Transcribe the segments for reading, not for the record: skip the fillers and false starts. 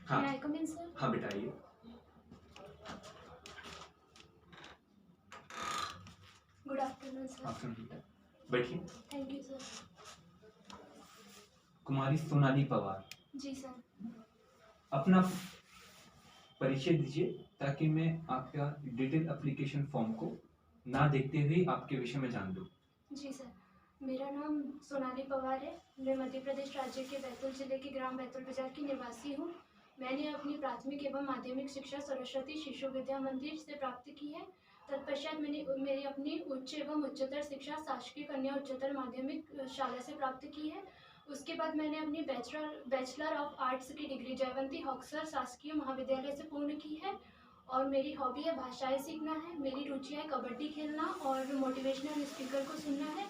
हाँ May I come in, sir? हाँ बेटा आइए। Good afternoon, sir. आफ्टरनून बेटा, बैठिए। Thank you, sir. Kumari Sonali Pawar, जी सर। अपना परिचय दीजिए ताकि मैं आपका डिटेल एप्लीकेशन फॉर्म को ना देखते हुए आपके विषय में जान लूँ। जी सर, मेरा नाम सोनाली पवार है। मैं मध्य प्रदेश राज्य के बैतूल जिले के ग्राम बैतूल बाजार की निवासी हूँ। मैंने अपनी प्राथमिक एवं माध्यमिक शिक्षा सरस्वती शिशु विद्या मंदिर से प्राप्त की है। तत्पश्चात मेरी अपनी उच्च एवं उच्चतर शिक्षा शासकीय कन्या उच्चतर माध्यमिक शाला से प्राप्त की है। उसके बाद मैंने अपनी बैचलर ऑफ आर्ट्स की डिग्री जयवंती हॉक्सर शासकीय महाविद्यालय से पूर्ण की है। और मेरी हॉबी है भाषाएं सीखना है। मेरी रुचियाँ है कबड्डी खेलना और मोटिवेशनल स्पीकर को सुनना है।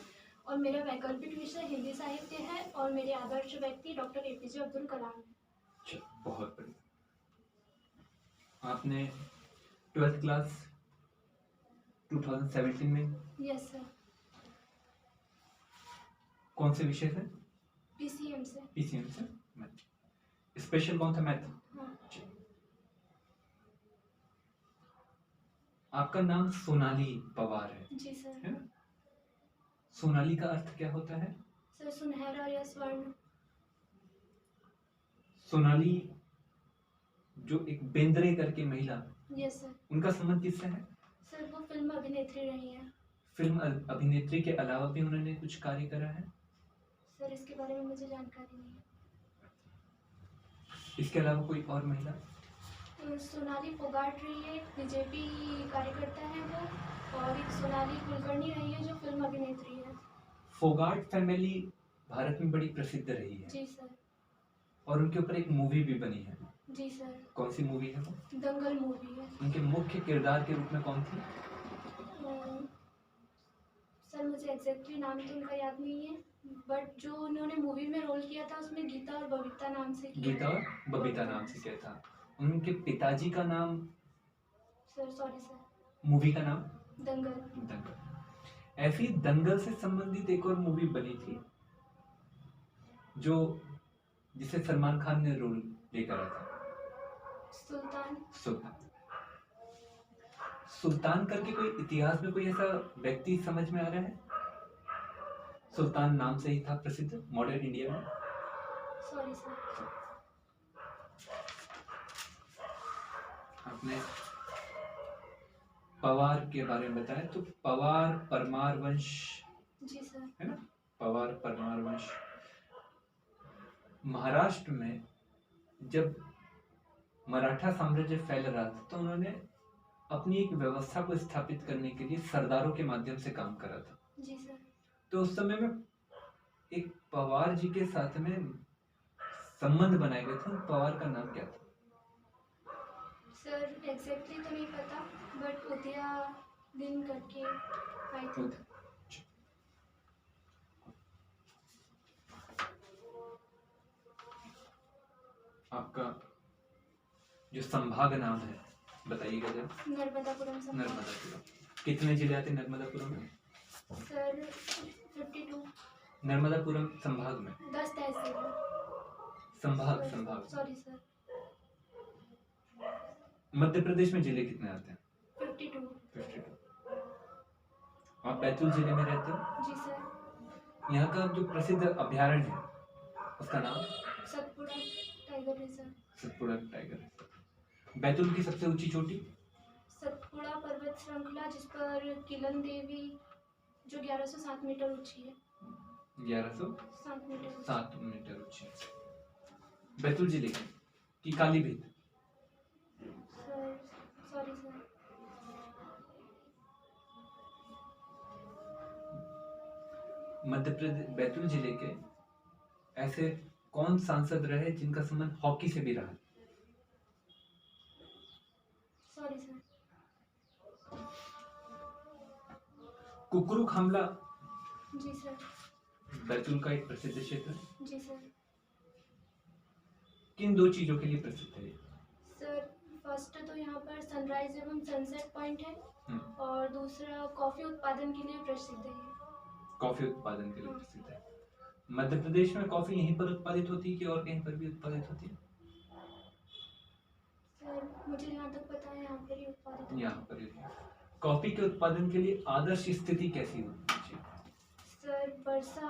और मेरा वैकल्पिक विषय हिंदी साहित्य है। और मेरे आदर्श व्यक्ति डॉक्टर APJ अब्दुल कलाम है। बहुत बढ़िया। आपने 12th क्लास 2017 में? Yes sir. कौन से विषय से? PCM से। PCM से मैथ। स्पेशल कौन था? मैथ। हाँ। आपका नाम सोनाली पवार है? जी सर। है ना? सोनाली का अर्थ क्या होता है? सर सुनहरा या स्वर्ण। सोनाली जो एक बेंद्रे करके महिला, यस सर। उनका संबंध किससे है? सर वो फिल्म अभिनेत्री रही हैं। फिल्म अभिनेत्री के अलावा भी उन्होंने कुछ कार्य करा है? सर इसके बारे में मुझे जानकारी नहीं है। इसके अलावा कोई और महिला? सोनाली फोगाट रही है, BJP कार्यकर्ता है वो। और एक सोनाली कुलकर्णी रही है जो फिल्म अभिनेत्री है। फोगाट फैमिली भारत में बड़ी प्रसिद्ध रही है। जी सर। और उनके ऊपर एक मूवी भी बनी है। जी सर। कौन सी मूवी है वो? दंगल मूवी है। उनके मुख्य किरदार के रूप में कौन थी? सर मुझे एग्जैक्टली नाम तो उनका याद नहीं है, बट जो उन्होंने मूवी में रोल किया था उसमें गीता और बबीता नाम से किया। गीता और बबीता नाम से क्या था? उनके पिताजी का नाम? Sir sorry sir. मूवी का नाम? दंगल। दंगल। ऐसी दंगल से संबंधित एक और मूवी बनी थी जो जिसे सलमान खान ने रोल प्ले करा था। सुल्तान। सुल्तान। सुल्तान करके कोई इतिहास में कोई ऐसा व्यक्ति समझ में आ रहा है? सुल्तान नाम से ही था प्रसिद्ध मॉडर्न इंडिया में। Sorry sir. आपने पवार के बारे में बताया, तो पवार परमार वंश। जी सर। है ना? पवार परमार वंश। महाराष्ट्र में जब मराठा साम्राज्य फैल रहा था तो उन्होंने अपनी एक व्यवस्था को स्थापित करने के लिए सरदारों के माध्यम से काम करा था। जी सर। तो उस समय में एक पवार जी के साथ में संबंध बनाए गए थे। पवार का नाम क्या था? सर एग्जैक्टली तो नहीं पता, बट उदया दिन करके आई थिंक। आपका जो संभाग नाम है बताइएगा जरा। नर्मदापुरम संभाग। नर्मदापुरम। कितने जिले आते हैं नर्मदापुरम में? सर 52। नर्मदापुरम संभाग में 10 तहसील है। संभाग संभाग। Sorry sir. मध्य प्रदेश में जिले कितने आते हैं? 52। 52। आप बैतूल जिले में रहते हो? जी सर। यहाँ का जो प्रसिद्ध अभ्यारण्य है उसका नाम? Satpura tiger reserve. Satpura tiger reserve. Betul की सबसे ऊंची चोटी? सतपुड़ा पर्वत श्रृंखला, जिस पर किलन देवी जो 1107 मीटर ऊंची है। 1107 मीटर ऊंची। बैतूल जिले की काली भीत? Sir sorry sir. Madhya Pradesh Betul जिले के ऐसे कौन सांसद रहे जिनका संबंध हॉकी से भी रहा? Sorry sir. कुकरू खामला? जी सर। बैतूल का एक प्रसिद्ध क्षेत्र है। जी सर। किन दो चीजों के लिए प्रसिद्ध है? सर फर्स्ट तो यहाँ पर सनराइज एवं सनसेट पॉइंट है। और दूसरा कॉफी उत्पादन के लिए प्रसिद्ध है। कॉफी उत्पादन के लिए प्रसिद्ध है। मध्य प्रदेश में कॉफी यहीं पर उत्पादित होती है कि और कहीं पर भी उत्पादित होती है? मुझे जहाँ तक पता है यहाँ पर ही उत्पादित होता यहाँ पर ही। कॉफी के उत्पादन के लिए आदर्श स्थिति कैसी होनी चाहिए? सर वर्षा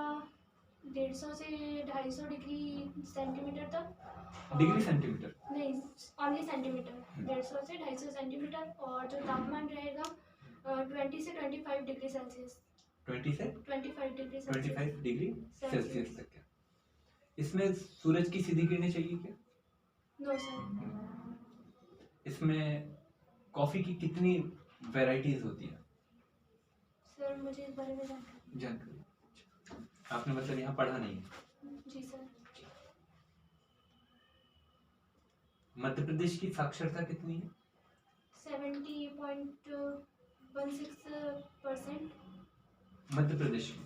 150 से 250 डिग्री सेंटीमीटर तक। Degree centimetre? नहीं, ओनली सेंटीमीटर। 150 से 250 सेंटीमीटर। और जो तापमान रहेगा 20 से 25 डिग्री सेल्सियस। 20 से 25 डिग्री 25 डिग्री सेल्सियस तक। क्या इसमें सूरज की सीधी किरणें चाहिए क्या? No sir. इसमें कॉफी की कितनी वैरायटीज होती है? सर मुझे इस बारे में जानकारी आपने मतलब यहाँ पढ़ा नहीं है? जी सर। मध्य प्रदेश की साक्षरता कितनी है? 70.16%। मध्य प्रदेश की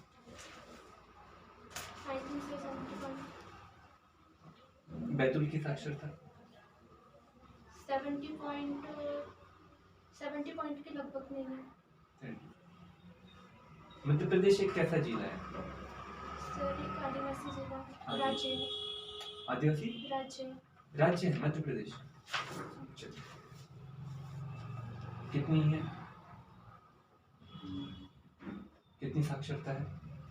आई थिंक सर 71। बैतूल की साक्षरता? 70 पॉइंट के लगभग नहीं है। मध्य प्रदेश एक कैसा जिला है? सर एक आदिवासी जिला राज्य है। आदिवासी राज्य है मध्य प्रदेश। कितनी है, कितनी साक्षरता है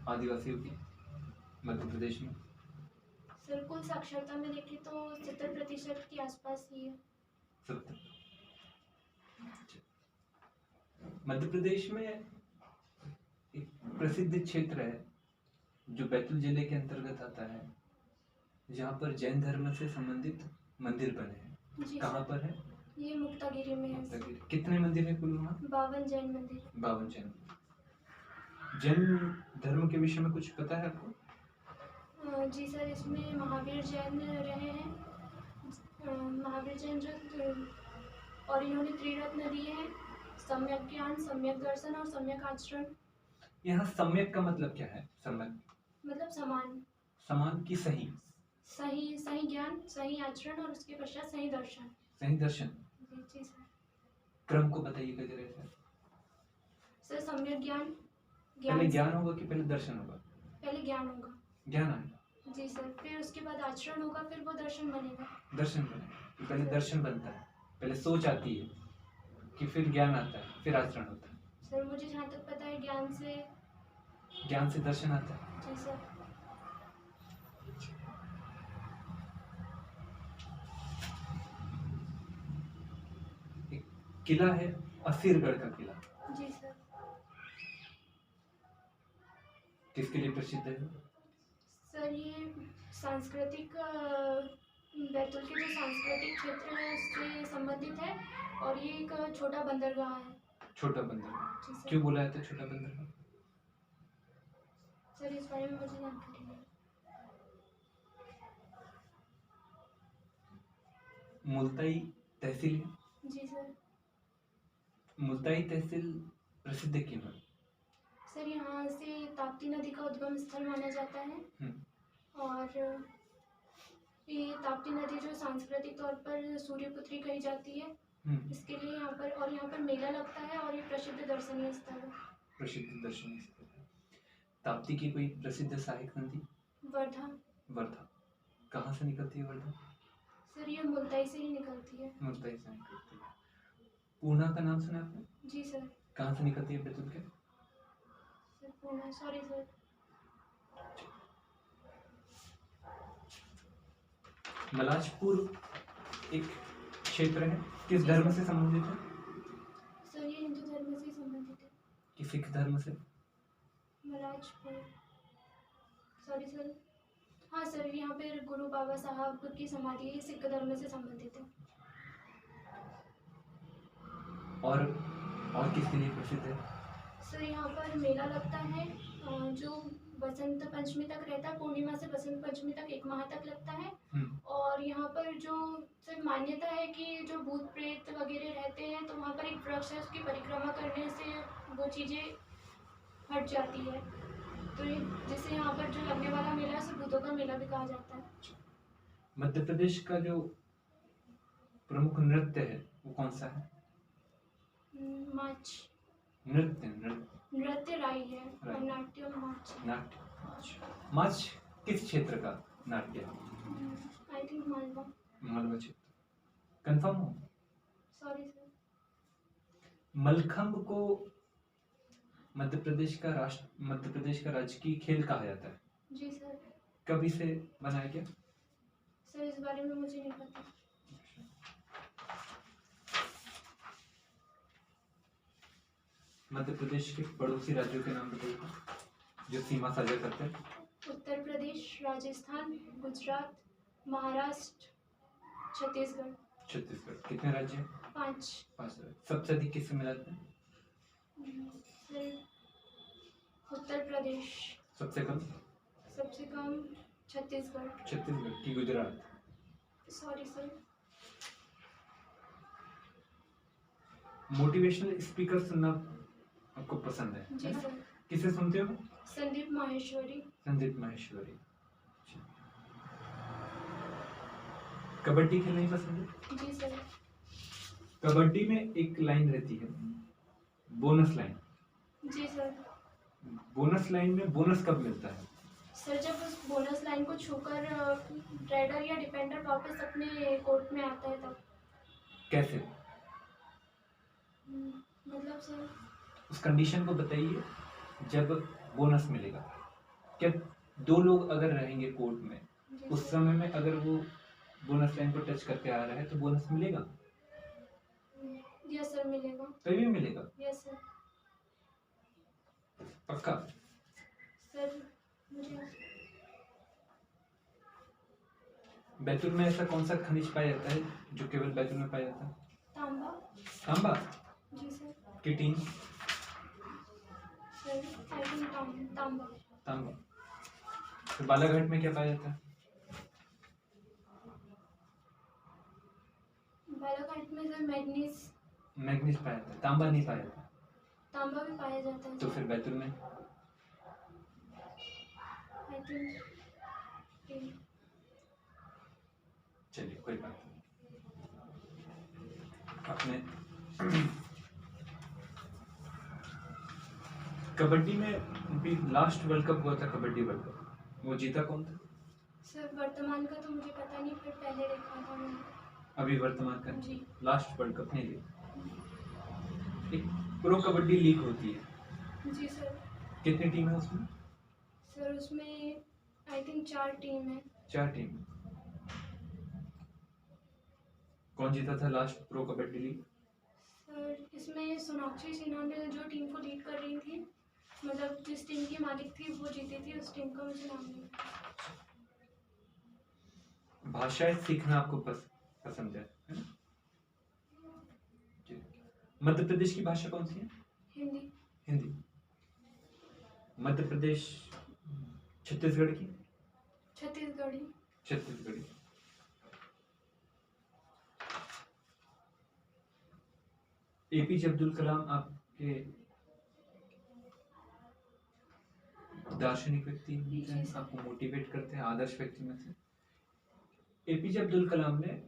आदिवासियों की मध्य प्रदेश में? सर कुल साक्षरता में देखें तो 70% के आसपास ही है। 70। मध्य प्रदेश में एक प्रसिद्ध क्षेत्र है जो बैतूल जिले के अंतर्गत आता है, जहाँ पर जैन धर्म से संबंधित मंदिर बने हैं। कहाँ पर है? ये मुक्तागिरी में है। मुक्तागिरी। कितने मंदिर है कुल वहाँ? 52 जैन मंदिर। 52 जैन। जैन धर्म के विषय में कुछ पता है आपको? जी सर, इसमें महावीर जैन रहे हैं। महावीर जैन जो और इन्होंने त्रिरत्न दिए हैं, सम्यक ज्ञान, सम्यक दर्शन और सम्यक आचरण। यहाँ सम्यक का मतलब क्या है? सम्यक मतलब समान। समान की सही ज्ञान, सही आचरण और उसके पश्चात सही दर्शन। सही दर्शन। जी सर। क्रम को बताइएगा जरा सर सम्यक ज्ञान पहले ज्ञान होगा कि पहले दर्शन होगा? पहले ज्ञान होगा। ज्ञान आएगा। जी सर, फिर उसके बाद आचरण होगा, फिर वो दर्शन बनेगा। दर्शन बनेगा। पहले दर्शन बनता है, पहले सोच आती है कि फिर ज्ञान आता है, फिर आचरण होता है। सर मुझे जहाँ तक पता है ज्ञान से दर्शन आता है। जी सर। एक किला है असीरगढ़ का किला। जी सर। किसके लिए प्रसिद्ध है? सर ये सांस्कृतिक बैतूल के जो सांस्कृतिक क्षेत्र है उससे संबंधित है और ये एक छोटा बंदरगाह है। छोटा बंदरगाह क्यों बोला जाता है छोटा बंदरगाह? सर इस बारे में मुझे जानकारी नहीं। मुल्ताई तहसील है? जी सर। मुल्ताई तहसील प्रसिद्ध क्यों है? सर यहाँ से ताप्ती नदी का उद्गम स्थल माना जाता है और ये ताप्ती नदी जो सांस्कृतिक तौर पर सूर्यपुत्री कही जाती है, इसके लिए यहाँ पर मेला लगता है और ये प्रसिद्ध दर्शनीय स्थल है। प्रसिद्ध दर्शनीय स्थल है। ताप्ती की कोई प्रसिद्ध सहायक नदी? वर्धा। कहाँ से निकलती है वर्धा? सर ये मुल्ताई से ही निकलती है। मुल्ताई से निकलती है। पूर्णा का नाम सुना आपने? जी सर। कहाँ से निकलती है बैतूल के? सर पूर्णा, सॉरी सर। मलाजपुर एक क्षेत्र है, किस धर्म से संबंधित है? सर ये हिंदू धर्म से संबंधित है। कि सिख धर्म से? Malajpur, sorry sir. हाँ सर, यहाँ पे गुरु बाबा साहब की समाधि है, सिख धर्म से संबंधित है। और किसके लिए प्रसिद्ध है? सर यहाँ पर मेला लगता है जो बसंत पंचमी तक रहता है, पूर्णिमा से बसंत पंचमी तक 1 माह तक लगता है। और यहाँ पर जो सर मान्यता है कि जो भूत प्रेत वगैरह रहते हैं तो वहाँ पर एक वृक्ष है, उसकी परिक्रमा करने से वो चीज़ें हट जाती है, तो जिससे यहाँ पर जो लगने वाला मेला है उसे भूतों का मेला भी कहा जाता है। मध्य प्रदेश का जो प्रमुख नृत्य है वो कौन सा है? माच। नृत्य राई है और नाट्य माच। माच किस क्षेत्र का नाट्य है? आई थिंक मालवा क्षेत्र। कंफर्म हो? Sorry sir. मलखंभ को मध्य प्रदेश का राजकीय खेल कहा जाता है। जी सर। कब इसे बनाया गया? सर इस बारे में मुझे नहीं पता। मध्य प्रदेश के पड़ोसी राज्यों के नाम बताइए जो सीमा साझा करते हैं। उत्तर प्रदेश, राजस्थान, गुजरात, महाराष्ट्र, छत्तीसगढ़। छत्तीसगढ़। कितने राज्य हैं? 5। 5 राज्य। सबसे अधिक किससे मिलाते हैं? सर उत्तर प्रदेश। सबसे कम? सबसे कम छत्तीसगढ़। छत्तीसगढ़ की Gujarat. Sorry sir. Motivational speaker सुनना आपको पसंद है? जी सर। किसे सुनते हो? संदीप माहेश्वरी। संदीप माहेश्वरी। कबड्डी खेलना ही पसंद है? जी सर। कबड्डी में एक लाइन रहती है, बोनस लाइन। जी सर। बोनस लाइन में बोनस कब मिलता है? सर जब उस बोनस लाइन को छूकर रेडर या डिफेंडर वापस अपने कोर्ट में आता है तब। कैसे? मतलब सर उस कंडीशन को बताइए जब बोनस मिलेगा। क्या 2 लोग अगर रहेंगे कोर्ट में, जी उस सर। समय में अगर वो बोनस लाइन को टच करके आ रहा है तो बोनस मिलेगा? यस सर मिलेगा। तभी मिलेगा? Yes sir. पक्का? सर मुझे बैतूल में ऐसा कौन सा खनिज पाया जाता है जो केवल बैतूल में पाया जाता है? तांबा। तांबा? जी सर। किटीन? सर आई थिंक तांबा। तांबा। तो बालाघाट में क्या पाया जाता है? बालाघाट में सर मैग्नीज। मैग्नीज पाया जाता है, तांबा नहीं पाया जाता। तांबा भी पाया जाता है। तो फिर बैतूल में? आई थिंक चलिए कोई बात नहीं। आपने कबड्डी में अभी लास्ट वर्ल्ड कप हुआ था, कबड्डी वर्ल्ड कप, वो जीता कौन था? सर वर्तमान का तो मुझे पता नहीं, फिर पहले देखा था मैंने। अभी वर्तमान का? जी। लास्ट वर्ल्ड कप नहीं लिया। एक प्रो कबड्डी लीग होती है। जी सर। कितनी टीम है उसमें? सर उसमें आई थिंक 4 टीम है। 4 टीम। कौन जीता था last pro kabaddi league? Sir इसमें सोनाक्षी सिन्हा ने जो टीम को लीड कर रही थी, मतलब जिस टीम की मालिक थी वो जीती थी, उस टीम का मुझे नाम नहीं। भाषाएं सीखना आपको पसंद है ना? जी। मध्य प्रदेश की भाषा कौन सी है? हिंदी। हिंदी। मध्य प्रदेश छत्तीसगढ़ की? छत्तीसगढ़ी। छत्तीसगढ़ी। एपीजे अब्दुल कलाम आपके दार्शनिक व्यक्ति हैं, आपको मोटिवेट करते हैं, आदर्श व्यक्ति में से। एपीजे अब्दुल कलाम ने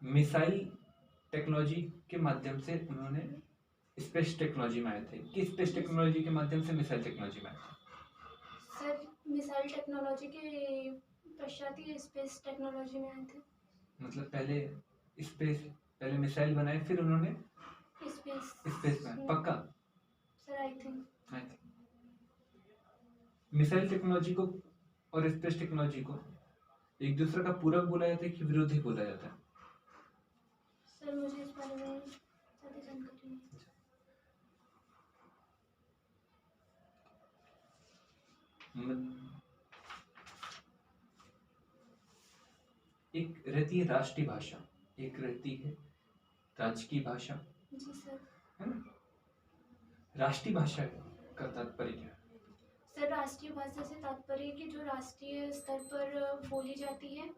मिसाइल टेक्नोलॉजी के माध्यम से उन्होंने स्पेस टेक्नोलॉजी में आए थे। किस स्पेस टेक्नोलॉजी के माध्यम से मिसाइल टेक्नोलॉजी में आए थे? सर मिसाइल टेक्नोलॉजी के पश्चात ही स्पेस टेक्नोलॉजी में आए थे। मतलब पहले मिसाइल बनाए, फिर उन्होंने स्पेस में। पक्का? Sir I think missile technology को और स्पेस टेक्नोलॉजी को एक दूसरे का पूरक बोला जाता है कि विरोधी बोला जाता है? सर मुझे इस बारे में ज़्यादा जानकारी नहीं। एक रहती है राष्ट्रीय भाषा, एक रहती है राजकीय भाषा। जी सर। है ना? राष्ट्रीय भाषा का तात्पर्य क्या है? सर राष्ट्रीय भाषा से तात्पर्य कि जो राष्ट्रीय स्तर पर बोली जाती है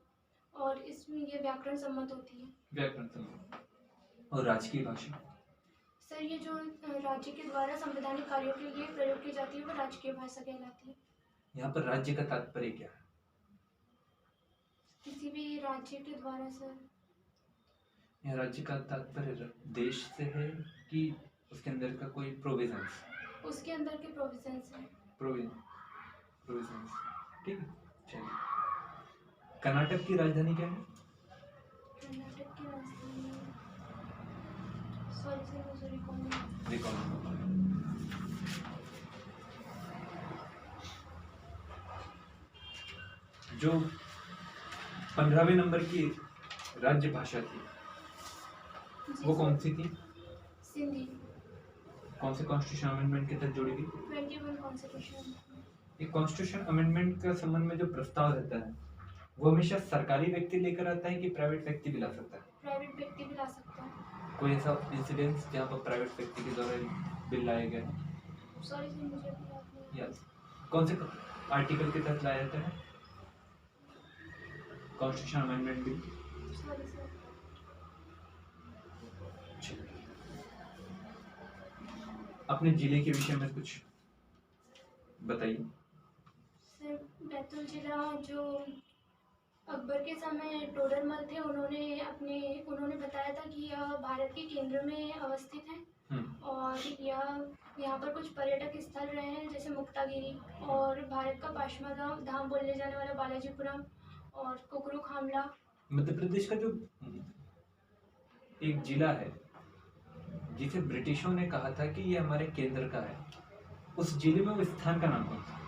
और इसमें ये व्याकरण सम्मत होती है। व्याकरण सम्मत। और राजकीय भाषा? सर ये जो राज्य के द्वारा संवैधानिक कार्यों के लिए प्रयोग की जाती है वो राजकीय भाषा कहलाती है। यहाँ पर राज्य का तात्पर्य क्या है? किसी भी राज्य के द्वारा सर। यहाँ राज्य का तात्पर्य देश से है कि उसके अंदर का कोई प्रोविजंस? उसके अंदर के प्रोविजंस हैं। प्रोविजंस। ठीक है, चलिए। कर्नाटक की राजधानी क्या है? कर्नाटक की राजधानी, सॉरी सर मुझे रिकॉल नहीं। रिकॉल। जो 15वें नंबर की राज्य भाषा थी जी वो सर, कौन सी थी? सिंधी। कौन से कॉन्स्टिट्यूशन अमेंडमेंट के तहत जोड़ी गई? 21 कॉन्स्टिट्यूशन। एक कॉन्स्टिट्यूशन अमेंडमेंट का संबंध में जो प्रस्ताव रहता है वो हमेशा सरकारी व्यक्ति लेकर आता है कि प्राइवेट व्यक्ति भी ला सकता है? प्राइवेट व्यक्ति भी ला सकता है। कोई ऐसा इंसिडेंस जहाँ पर प्राइवेट व्यक्ति के द्वारा बिल लाया गया? सॉरी सर मुझे भी याद नहीं। यस। कौन से आर्टिकल के तहत लाया जाता है constitution amendment bill? Sorry sir. अपने जिले के विषय में कुछ बताइए। सर बैतूल जिला जो अकबर के समय टोडरमल थे, उन्होंने बताया था कि यह भारत के केंद्र में अवस्थित है और यहाँ पर कुछ पर्यटक स्थल रहे हैं जैसे मुक्तागिरी और भारत का पांचवा धाम बोलने जाने वाला बालाजीपुरम और कुकरू खामला। मध्य प्रदेश का जो एक जिला है जिसे ब्रिटिशों ने कहा था कि ये हमारे केंद्र का है, उस जिले में वो स्थान का नाम कौन सा?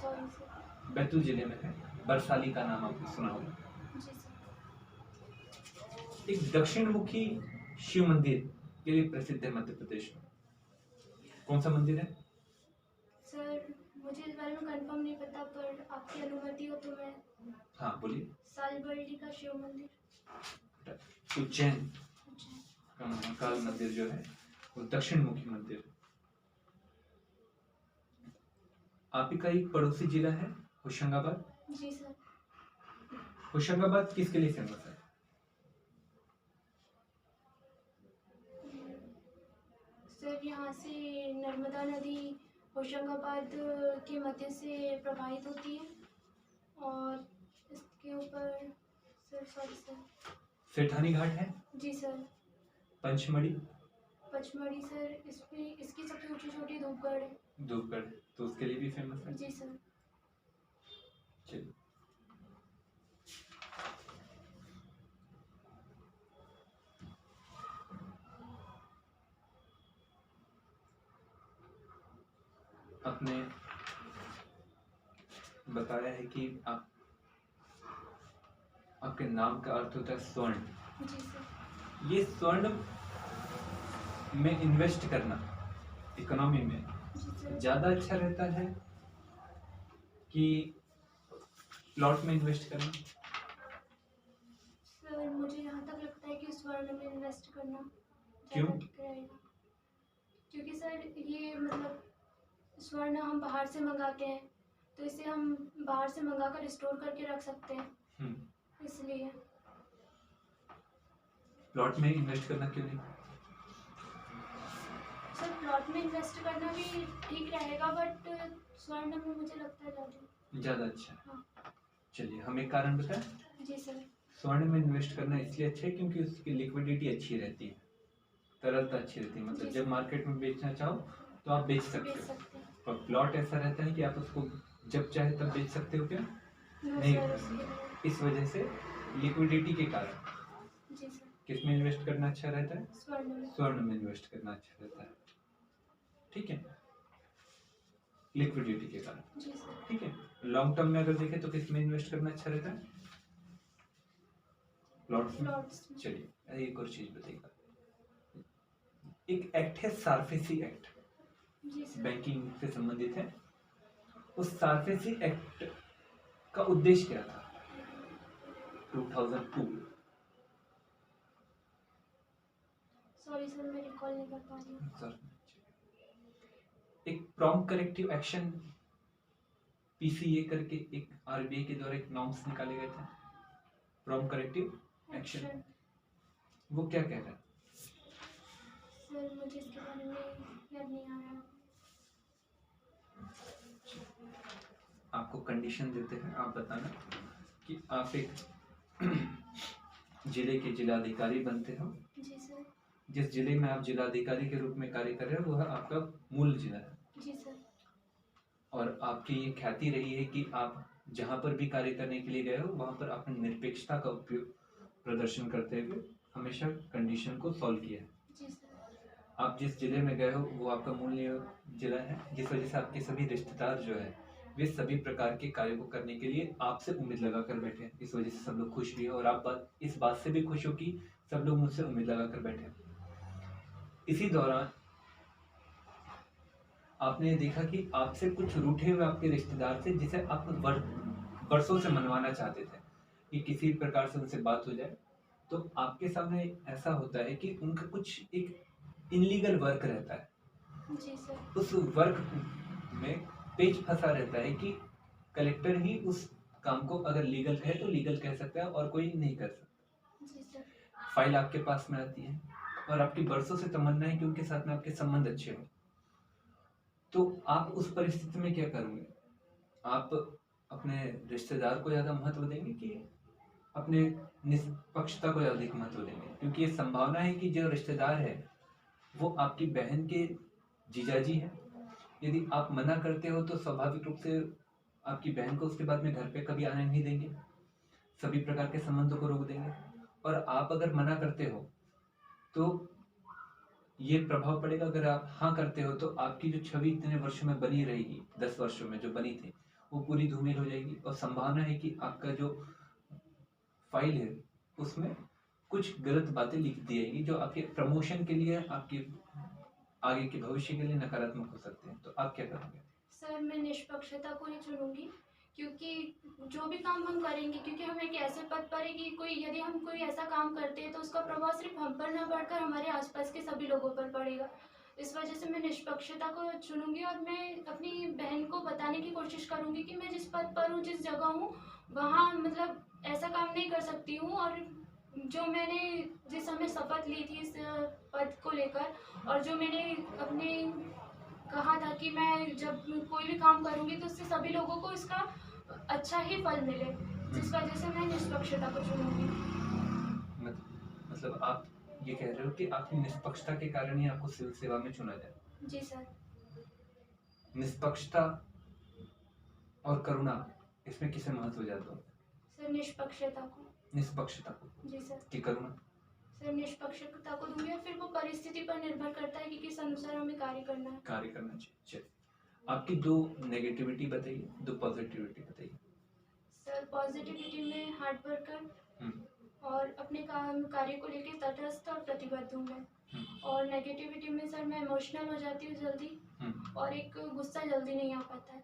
Sorry sir. बैतूल जिले में है, बरसाली का नाम आपने सुना होगा। जी सर। एक दक्षिण मुखी शिव मंदिर के लिए प्रसिद्ध है मध्य प्रदेश में, कौन सा मंदिर है? सर मुझे इस बारे में कंफर्म नहीं पता, पर आपकी अनुमति हो तो मैं। हाँ बोलिए। सालबर्डी का शिव मंदिर। उज्जैन का महाकाल मंदिर जो है वो दक्षिण मुखी मंदिर है। आप ही का एक पड़ोसी जिला है होशंगाबाद। जी सर। होशंगाबाद किसके लिए फेमस है? सर यहाँ से नर्मदा नदी होशंगाबाद के मध्य से प्रवाहित होती है और इसके ऊपर sir sorry sir. Sethani Ghat है। जी सर। पंचमढ़ी। पचमढ़ी सर इसकी सबसे ऊंची चोटी धूपगढ़ है। धूपगढ़ तो उसके लिए भी फेमस है। जी सर। चलिए आपने बताया है कि आपके नाम का अर्थ होता है स्वर्ण। जी सर। ये स्वर्ण में इन्वेस्ट करना इकोनॉमी में जी सर। ज्यादा अच्छा रहता है कि प्लॉट में इन्वेस्ट करना? सर मुझे यहाँ तक लगता है कि स्वर्ण में इन्वेस्ट करना क्यों? ज़्यादा ठीक रहेगा, क्योंकि सर ये मतलब स्वर्ण हम बाहर से मंगाते हैं तो इसे हम बाहर से मंगा कर स्टोर करके रख सकते हैं, इसलिए। प्लॉट में इन्वेस्ट करना क्यों नहीं? सर प्लॉट में इन्वेस्ट करना भी ठीक रहेगा, बट स्वर्ण में मुझे लगता है ज़्यादा अच्छा है। हाँ। चलिए हम एक कारण बताएं। जी सर। स्वर्ण में इन्वेस्ट करना इसलिए अच्छा है क्योंकि उसकी लिक्विडिटी अच्छी रहती है, तरलता अच्छी रहती है, मतलब जब मार्केट में बेचना चाहो तो आप बेच सकते हो। और प्लॉट ऐसा रहता है कि आप उसको जब चाहे तब बेच सकते हो क्या? नहीं। इस वजह से लिक्विडिटी के कारण जी सर। किस में इन्वेस्ट करना अच्छा रहता है? स्वर्ण में इन्वेस्ट करना अच्छा रहता है। ठीक है, लिक्विडिटी के कारण। जी सर। ठीक है, लॉन्ग टर्म में अगर देखें तो किस में इन्वेस्ट करना अच्छा रहता है? प्लॉट्स में। चलिए एक और चीज बताइएगा, एक एक्ट है सारफेसी एक्ट, बैंकिंग से संबंधित है। उस सारफेसी एक्ट का उद्देश्य क्या था 2002? सॉरी सर मैं रिकॉल नहीं कर पा रही हूँ। सर एक प्रॉम्प्ट करेक्टिव एक्शन पीसीए करके एक आरबीआई के द्वारा एक नॉर्म्स निकाले गए थे, प्रॉम्प्ट करेक्टिव एक्शन, वो क्या कह रहा है? सर मुझे इसके बारे में याद नहीं आ रहा। आपको कंडीशन देते हैं, आप बताना कि आप एक जिले के जिलाधिकारी बनते हो। जी सर। जिस जिले में आप जिलाधिकारी के रूप में कार्य कर रहे हो वह आपका मूल जिला है। जी सर। और आपकी ये ख्याति रही है कि आप जहाँ पर भी कार्य करने के लिए गए हो वहाँ पर आपने निरपेक्षता का उपयोग प्रदर्शन करते हुए हमेशा कंडीशन को सॉल्व किया है। जी सर। आप जिस जिले में गए हो वो आपका मूल जिला है, जिस वजह से आपके सभी रिश्तेदार जो है वे सभी प्रकार के कार्यों को करने के लिए आपसे उम्मीद लगा कर बैठे हैं। इस वजह से सब लोग खुश भी है और आप इस बात से भी खुश हो कि सब लोग मुझसे उम्मीद लगा कर बैठे हैं। इसी दौरान आपने देखा कि आपसे कुछ रूठे हुए आपके रिश्तेदार थे जिसे आप वर्षों से मनवाना चाहते थे कि किसी प्रकार से उनसे बात हो जाए। तो आपके सामने ऐसा होता है कि उनका कुछ एक इनलीगल वर्क रहता है। जी सर। उस वर्क में पेच फंसा रहता है कि कलेक्टर ही उस काम को अगर लीगल कहे तो लीगल कह सकता है और कोई नहीं कर सकता। जी सर। फाइल आपके पास में आती है और आपकी बरसों से तमन्ना है कि उनके साथ में आपके संबंध अच्छे हो। तो आप उस परिस्थिति में क्या करोगे? आप अपने रिश्तेदार को ज़्यादा महत्व देंगे कि अपने निष्पक्षता को ज़्यादा अधिक महत्व देंगे? क्योंकि ये संभावना है कि जो रिश्तेदार है वो आपकी बहन के जीजाजी हैं। यदि आप मना करते हो तो स्वाभाविक रूप से आपकी बहन को उसके बाद में घर पे कभी आने नहीं देंगे, सभी प्रकार के संबंधों को रोक देंगे। और आप अगर मना करते हो तो ये प्रभाव पड़ेगा, अगर आप हाँ करते हो तो आपकी जो छवि इतने वर्षों में बनी रहेगी, 10 वर्षों में जो बनी थी वो पूरी धूमिल हो जाएगी। और संभावना है कि आपका जो फाइल है उसमें कुछ गलत बातें लिख दी जाएंगी जो आपके प्रमोशन के लिए, आपके आगे के भविष्य के लिए नकारात्मक हो सकते हैं। तो आप क्या करोगे? सर मैं निष्पक्षता को ही चुनूंगी, क्योंकि जो भी काम हम करेंगे, क्योंकि हम एक ऐसे पद पर है कि यदि हम कोई ऐसा काम करते हैं तो उसका प्रभाव सिर्फ हम पर न पड़कर हमारे आसपास के सभी लोगों पर पड़ेगा। इस वजह से मैं निष्पक्षता को चुनूंगी और मैं अपनी बहन को बताने की कोशिश करूंगी कि मैं जिस पद पर हूँ, जिस जगह हूँ, वहाँ मतलब ऐसा काम नहीं कर सकती हूँ। और जो मैंने जिस समय शपथ ली थी इस पद को लेकर, और जो मैंने अपने कहा था कि मैं जब कोई भी काम करूंगी तो उससे सभी लोगों को इसका अच्छा ही फल मिले, जिस वजह से मैं निष्पक्षता को चुनूंगी। मतलब आप ये कह रहे हो कि आपकी निष्पक्षता के कारण ही आपको सिविल सेवा में चुना जाए? जी सर। निष्पक्षता और करुणा, इसमें किसे महत्व ज्यादा हो? सर निष्पक्षता को। निष्पक्षता को? जी सर। कि करुणा? सर निष्पक्षता को दूंगी और फिर वो परिस्थिति पर निर्भर करता है कि किस अनुसार हमें कार्य करना है। कार्य करना चाहिए। आपकी 2 नेगेटिविटी बताइए, 2 पॉजिटिविटी बताइए। सर पॉजिटिविटी में हार्ड वर्कर और अपने काम कार्य को लेकर तटस्थ और प्रतिबद्ध हूँ मैं। और नेगेटिविटी में सर मैं इमोशनल हो जाती हूँ जल्दी, और एक गुस्सा जल्दी नहीं आ पाता है।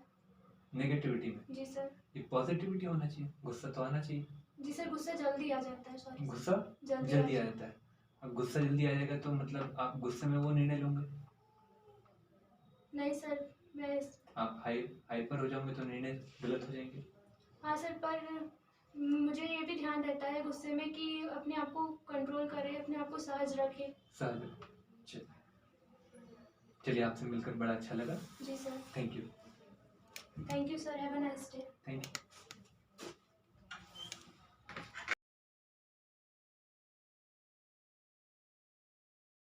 नेगेटिविटी में? जी सर। ये पॉजिटिविटी होना चाहिए, गुस्सा तो आना चाहिए। जी सर, गुस्सा जल्दी आ जाता है। सॉरी, गुस्सा जल्दी आ जाता है। अब गुस्सा जल्दी आ जाएगा तो मतलब आप गुस्से में वो निर्णय लोगे? नहीं सर, मैं आप हाइपर हो जाओगे तो निर्णय गलत हो जाएंगे। हाँ सर, पर मुझे ये भी ध्यान रहता है गुस्से में कि अपने आप को कंट्रोल करे, अपने आप को सहज रखे। सहज। चलिए, आपसे मिलकर बड़ा अच्छा लगा। जी sir. Thank you. Thank you sir, have a nice day. Thank you.